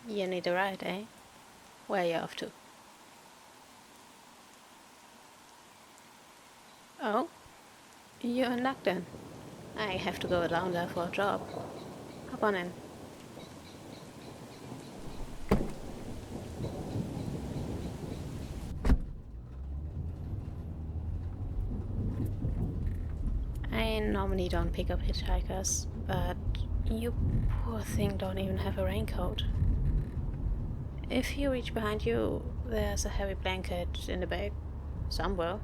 You need a ride, eh? Where are you off to? Oh, you're in luck then. I have to go down there for a job. Hop on in. I normally don't pick up hitchhikers, but you poor thing don't even have a raincoat. If you reach behind you, there's a heavy blanket in the bag. Somewhere.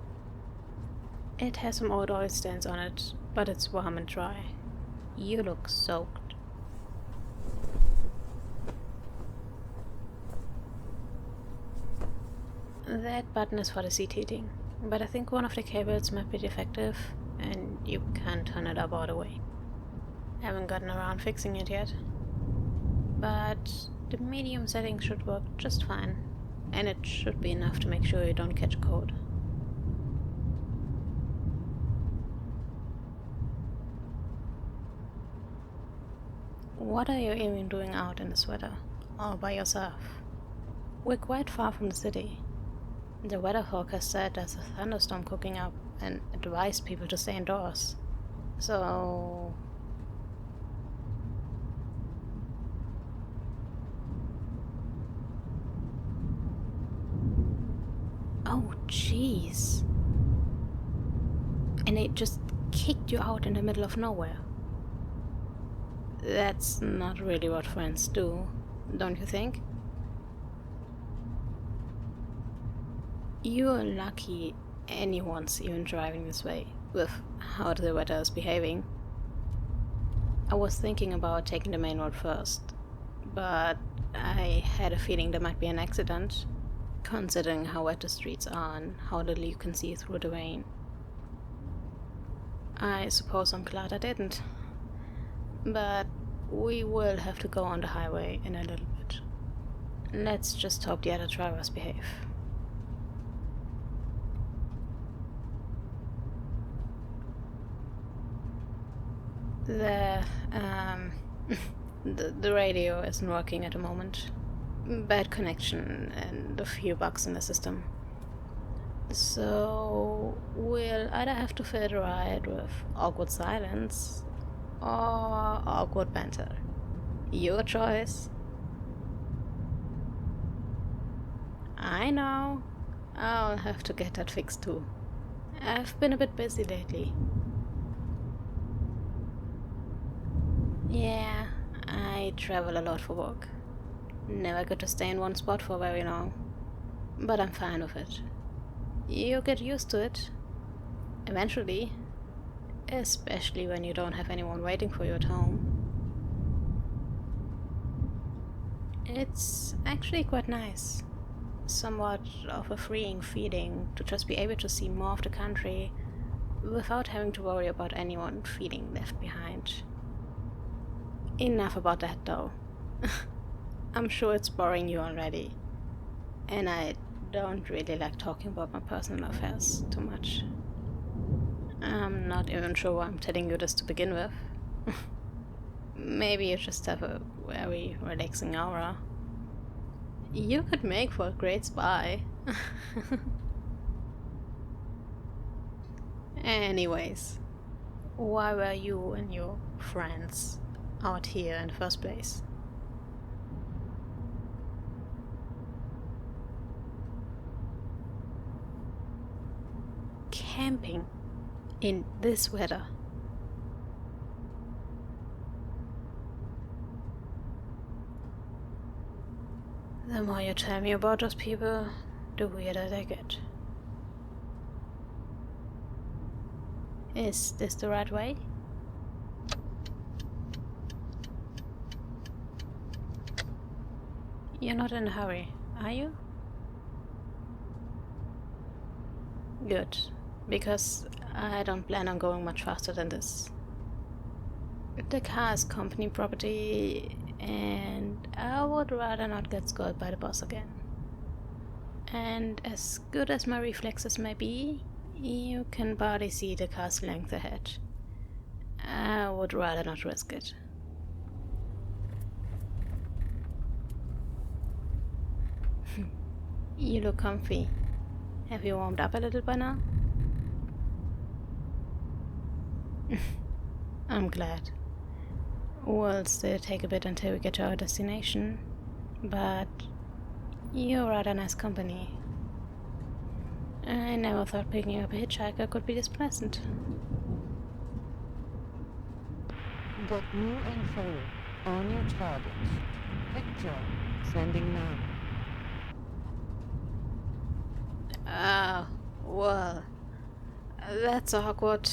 It has some old oil stains on it, but it's warm and dry. You look soaked. That button is for the seat heating, but I think one of the cables might be defective, and you can't turn it up all the way. Haven't gotten around fixing it yet. But the medium setting should work just fine, and it should be enough to make sure you don't catch a cold. What are you even doing out in this weather, all by yourself? We're quite far from the city. The weather forecast said there's a thunderstorm cooking up and advised people to stay indoors. So... Oh, jeez. And it just kicked you out in the middle of nowhere. That's not really what friends do, don't you think? You're lucky anyone's even driving this way, with how the weather is behaving. I was thinking about taking the main road first, but I had a feeling there might be an accident, considering how wet the streets are and how little you can see through the rain. I suppose I'm glad I didn't. But we will have to go on the highway in a little bit. Let's just hope the other drivers behave. The, the radio isn't working at the moment. Bad connection and a few bugs in the system. So we'll either have to fill the ride with awkward silence or awkward banter. Your choice. I know. I'll have to get that fixed too. I've been a bit busy lately. Yeah, I travel a lot for work. Never get to stay in one spot for very long. But I'm fine with it. You get used to it. Eventually. Especially when you don't have anyone waiting for you at home. It's actually quite nice. Somewhat of a freeing feeling to just be able to see more of the country without having to worry about anyone feeling left behind. Enough about that though. I'm sure it's boring you already. And I don't really like talking about my personal affairs too much. I'm not even sure why I'm telling you this to begin with. Maybe you just have a very relaxing aura. You could make for a great spy. Anyways, why were you and your friends out here in the first place? Camping in this weather. The more you tell me about those people, the weirder they get. Is this the right way? You're not in a hurry, are you? Good, because I don't plan on going much faster than this. The car is company property, and I would rather not get scolded by the boss again. And as good as my reflexes may be, you can barely see the car's length ahead. I would rather not risk it. You look comfy. Have you warmed up a little by now? I'm glad. We'll still take a bit until we get to our destination, but you're rather nice company. I never thought picking up a hitchhiker could be this pleasant. Get new info on your target. Picture sending now. Well, that's awkward.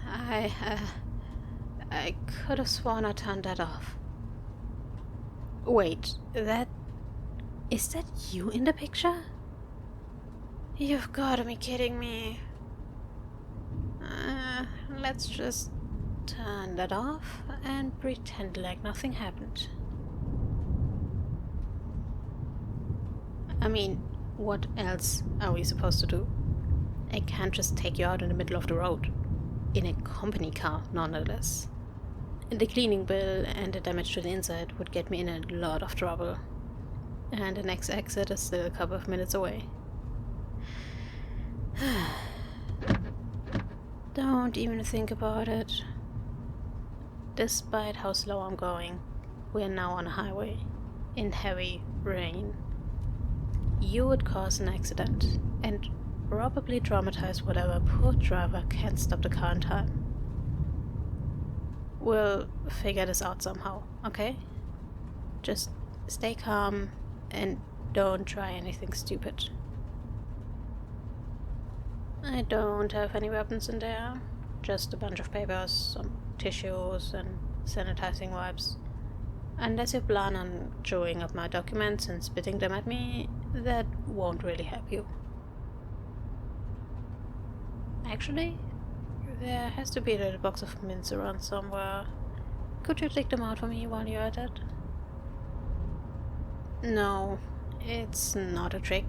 I could have sworn I turned that off. Wait, is that you in the picture? You've gotta be kidding me. Let's just turn that off and pretend like nothing happened. I mean, what else are we supposed to do? I can't just take you out in the middle of the road. In a company car, nonetheless. The cleaning bill and the damage to the inside would get me in a lot of trouble. And the next exit is still a couple of minutes away. Don't even think about it. Despite how slow I'm going, we are now on a highway, in heavy rain. You would cause an accident, and probably traumatize whatever poor driver can't stop the car in time. We'll figure this out somehow, okay? Just stay calm and don't try anything stupid. I don't have any weapons in there, just a bunch of papers, some tissues, and sanitizing wipes. Unless you plan on chewing up my documents and spitting them at me, that won't really help you. Actually, there has to be a little box of mints around somewhere. Could you take them out for me while you're at it? No, it's not a trick.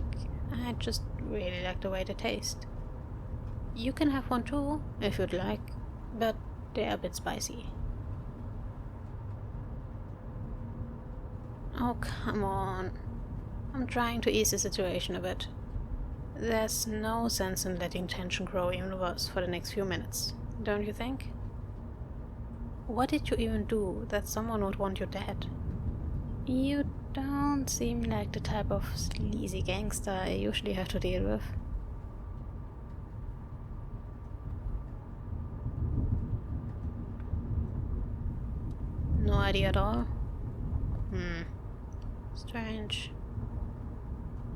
I just really like the way they taste. You can have one too, if you'd like, but they're a bit spicy. Oh, come on. I'm trying to ease the situation a bit. There's no sense in letting tension grow even worse for the next few minutes, don't you think? What did you even do that someone would want you dead? You don't seem like the type of sleazy gangster I usually have to deal with. No idea at all? Strange.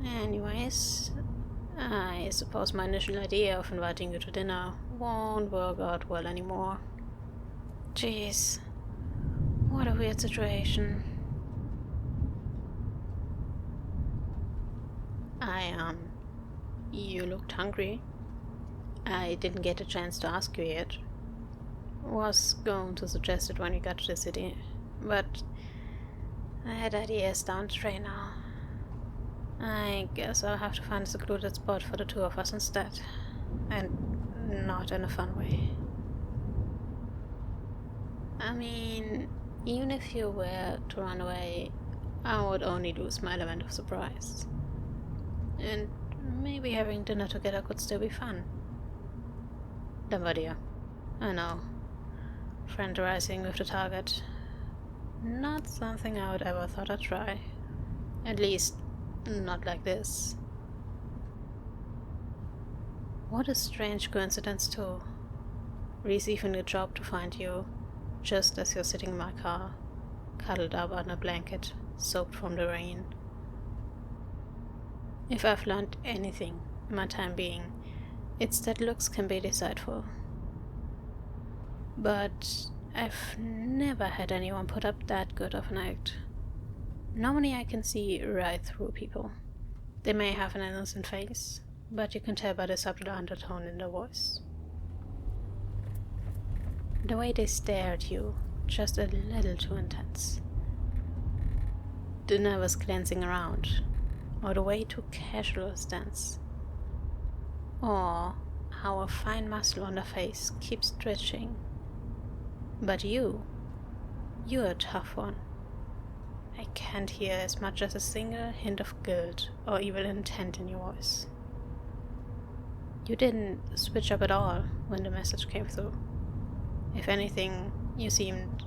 Anyways, I suppose my initial idea of inviting you to dinner won't work out well anymore. Jeez, what a weird situation. You looked hungry. I didn't get a chance to ask you yet. Was going to suggest it when we got to the city, but that idea is down the drain now. I guess I'll have to find a secluded spot for the two of us instead. And not in a fun way. I mean, even if you were to run away, I would only lose my element of surprise. And maybe having dinner together could still be fun. Dumbadia. I know. Frienderizing with the target. Not something I would ever thought I'd try. At least, not like this. What a strange coincidence too. Receiving a job to find you, just as you're sitting in my car, cuddled up on a blanket, soaked from the rain. If I've learned anything in my time being, it's that looks can be deceitful. But I've never had anyone put up that good of an act. Normally I can see right through people. They may have an innocent face, but you can tell by the subtle undertone in their voice. The way they stare at you, just a little too intense. The nervous glancing around, or the way too casual a stance. Or how a fine muscle on their face keeps twitching. But you're a tough one. I can't hear as much as a single hint of guilt or evil intent in your voice. You didn't switch up at all when the message came through. If anything, you seemed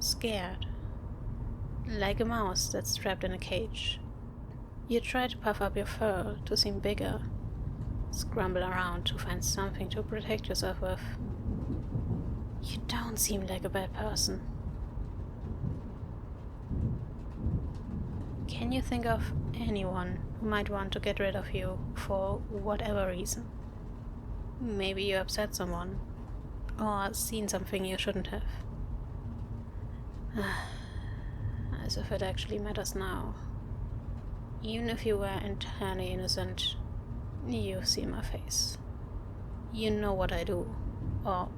scared. Like a mouse that's trapped in a cage. You try to puff up your fur to seem bigger, scramble around to find something to protect yourself with. You don't seem like a bad person. Can you think of anyone who might want to get rid of you for whatever reason? Maybe you upset someone, or seen something you shouldn't have. As if it actually matters now. Even if you were entirely innocent, you see my face. You know what I do, or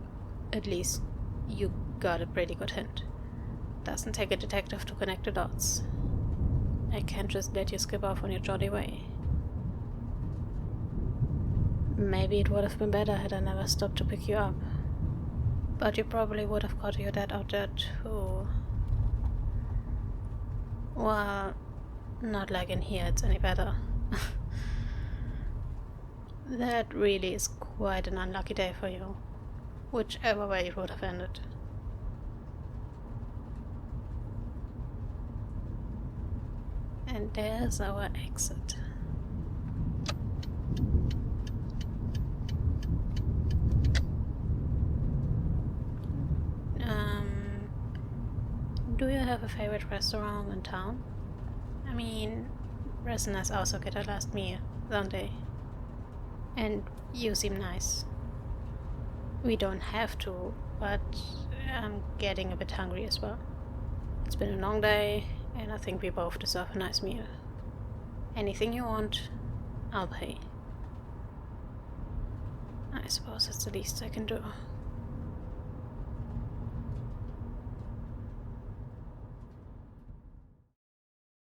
at least you got a pretty good hint. Doesn't take a detective to connect the dots. I can't just let you skip off on your jolly way. Maybe it would have been better had I never stopped to pick you up. But you probably would have caught your dad out there too. Well, not like in here it's any better. That really is quite an unlucky day for you, whichever way it would have ended. And there's our exit. Do you have a favorite restaurant in town? I mean, prisoners also get a last meal, don't they? And you seem nice. We don't have to, but I'm getting a bit hungry as well. It's been a long day, and I think we both deserve a nice meal. Anything you want, I'll pay. I suppose that's the least I can do.